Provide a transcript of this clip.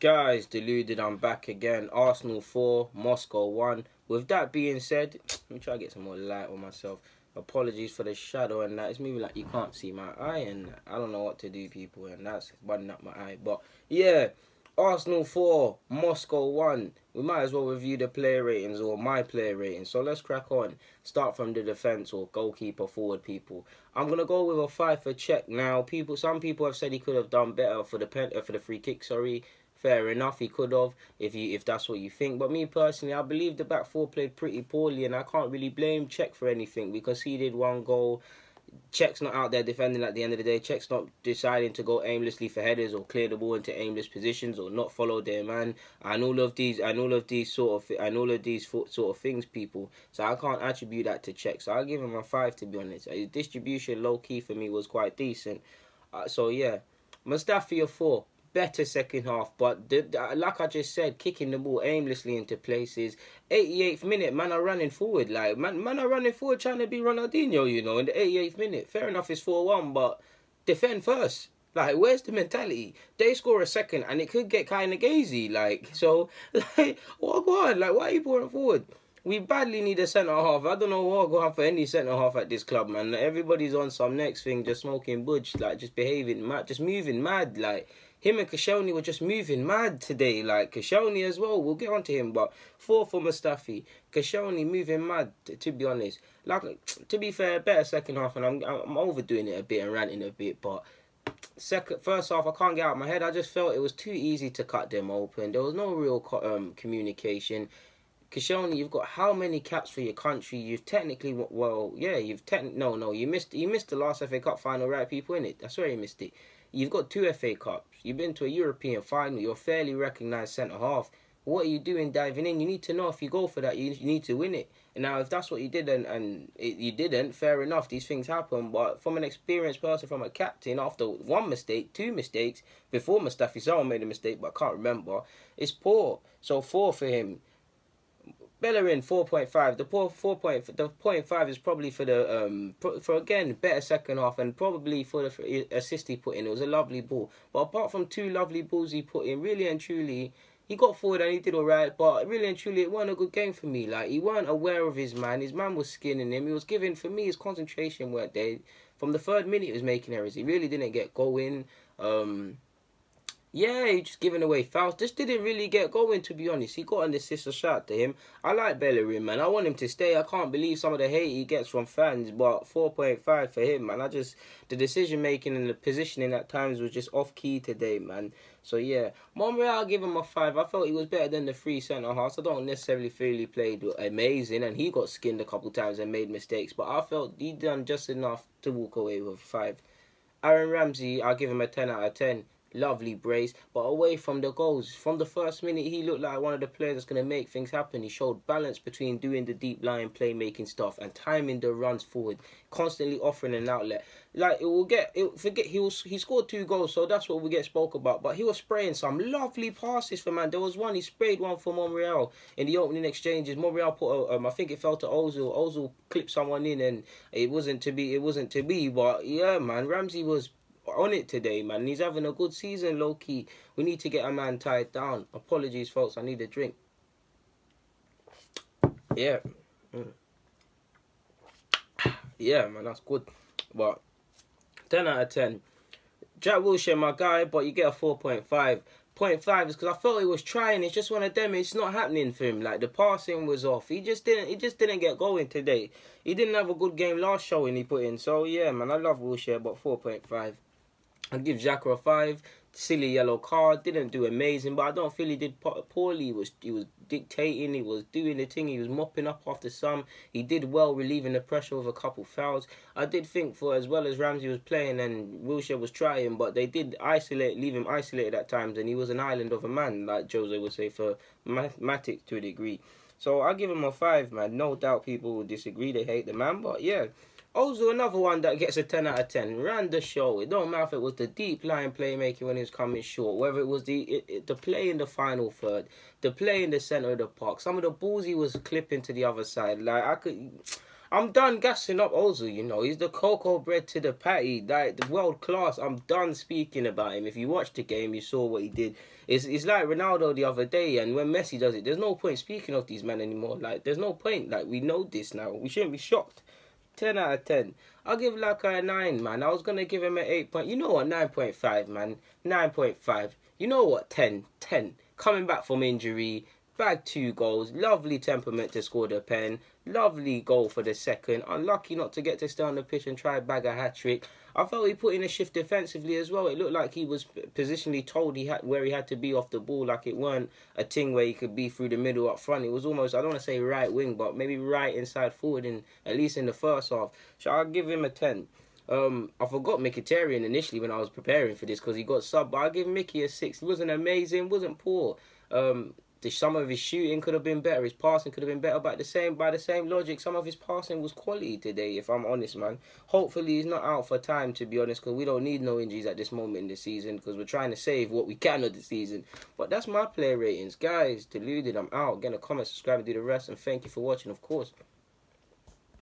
Guys, deluded, I'm back again. Arsenal 4, Moscow 1. With that being said, let me try to get some more light on myself. Apologies for the shadow and that. It's moving like you can't see my eye and I don't know what to do, people, and that's budding up my eye. But yeah, Arsenal 4, Moscow 1. We might as well review the player ratings or my player ratings. So let's crack on. Start from the defence or goalkeeper forward, people. I'm going to go with a 5 for Cska now. Some people have said he could have done better for the free kick, sorry. Fair enough, he could have, if that's what you think. But me personally, I believe the back four played pretty poorly, and I can't really blame Cska for anything because he did one goal. Cska's not out there defending at the end of the day. Cska's not deciding to go aimlessly for headers or clear the ball into aimless positions or not follow their man and all of these sort of things, people. So I can't attribute that to Cska. So I'll give him a 5, to be honest. His distribution low key for me was quite decent. So yeah, Mustafi a 4. Better second half, but like I just said, kicking the ball aimlessly into places. 88th minute, man are running forward. Like, man are running forward trying to be Ronaldinho, you know, in the 88th minute. Fair enough, it's 4-1, but defend first. Like, where's the mentality? They score a second, and it could get kind of gazy. Like, so, like, what go on? Like, why are you pouring forward? We badly need a centre-half. I don't know what go on for any centre-half at this club, man. Everybody's on some next thing, just smoking budge, like, just behaving mad, just moving mad, like. Him and Koscielny were just moving mad today. Like, Koscielny as well. We'll get on to him. But 4 for Mustafi. Koscielny moving mad, to be honest. Like, to be fair, better second half. And I'm overdoing it a bit and ranting a bit. But first half, I can't get out of my head. I just felt it was too easy to cut them open. There was no real communication. Koscielny, you've got how many caps for your country? You've technically, well, yeah, you missed the last FA Cup final, right, people, innit? That's where you missed it. You've got 2 FA Cups. You've been to a European final. You're a fairly recognised centre-half. What are you doing diving in? You need to know if you go for that, you need to win it. And now, if that's what you did you didn't, fair enough, these things happen. But from an experienced person, from a captain, after 1 mistake, 2 mistakes, before Mustafi, someone made a mistake, but I can't remember, it's poor. So 4 for him. Bellerin 4.5. The 0.5 is probably for for again better second half and probably for the assist he put in. It was a lovely ball, but apart from 2 lovely balls he put in, really and truly he got forward and he did alright. But really and truly it wasn't a good game for me. Like, he weren't aware of his man. His man was skinning him. He was giving, for me, his concentration weren't there. From the 3rd minute he was making errors. He really didn't get going. Yeah, he just giving away fouls. Just didn't really get going, to be honest. He got an assist, a shout to him. I like Bellerin, man. I want him to stay. I can't believe some of the hate he gets from fans, but 4.5 for him, man. The decision-making and the positioning at times was just off-key today, man. So, yeah. Monreal, I'll give him a 5. I felt he was better than the 3 centre-halves. I don't necessarily feel he played amazing, and he got skinned a couple times and made mistakes, but I felt he done just enough to walk away with a 5. Aaron Ramsey, I'll give him a 10 out of 10. Lovely brace, but away from the goals. From the first minute, he looked like one of the players that's going to make things happen. He showed balance between doing the deep line playmaking stuff and timing the runs forward, constantly offering an outlet. Like, he scored 2 goals, so that's what we get spoke about. But he was spraying some lovely passes for man. There was one, he sprayed one for Monreal in the opening exchanges. Monreal put I think it fell to Ozil. Ozil clipped someone in and it wasn't to be. But yeah, man, Ramsey was on it today, man. He's having a good season, low-key. We need to get a man tied down. Apologies, folks. I need a drink. Yeah. Yeah, man, that's good. But 10 out of 10. Jack Wilshere, my guy, but you get a 4.5. 0.5 is because I felt he was trying. It's just one of them. It's not happening for him. Like, the passing was off. He just didn't get going today. He didn't have a good game last showing he put in. So yeah, man, I love Wilshere, but 4.5. I'll give Xhaka a 5. Silly yellow card. Didn't do amazing, but I don't feel he did poorly. He was dictating. He was doing the thing. He was mopping up after some. He did well, relieving the pressure with a couple fouls. I did think for as well as Ramsey was playing and Wilshere was trying, but they did leave him isolated at times, and he was an island of a man, like Jose would say, for Matic to a degree. So I'll give him a 5, man. No doubt people will disagree. They hate the man, but yeah. Also, another one that gets a 10 out of 10. Ran the show. It don't matter if it was the deep line playmaking when he was coming short, whether it was the play in the final third, the play in the centre of the park. Some of the balls he was clipping to the other side. Like, I'm done gassing up Ozil, you know. He's the cocoa bread to the patty, like the world class. I'm done speaking about him. If you watched the game, you saw what he did. It's like Ronaldo the other day, and when Messi does it, there's no point speaking of these men anymore. Like, there's no point. Like, we know this now. We shouldn't be shocked. 10 out of 10. I'll give Laka a 9, man. I was going to give him an 8 point. You know what? 9.5, man. 9.5. You know what? 10. 10. Coming back from injury. Bagged 2 goals. Lovely temperament to score the pen. Lovely goal for the second. Unlucky not to get to stay on the pitch and try bag a hat-trick. I felt he put in a shift defensively as well. It looked like he was positionally told where he had to be off the ball. Like, it weren't a thing where he could be through the middle up front. It was almost, I don't want to say right wing, but maybe right inside forward, at least in the first half. So I'll give him a 10. I forgot Mkhitaryan initially when I was preparing for this because he got subbed, but I'll give Mickey a 6. He wasn't amazing, wasn't poor. Some of his shooting could have been better, his passing could have been better, but by the same logic, some of his passing was quality today, if I'm honest, man. Hopefully he's not out for time, to be honest, because we don't need no injuries at this moment in the season, because we're trying to save what we can of the season. But that's my player ratings. Guys, deluded, I'm out. Get a comment, subscribe, and do the rest, and thank you for watching, of course.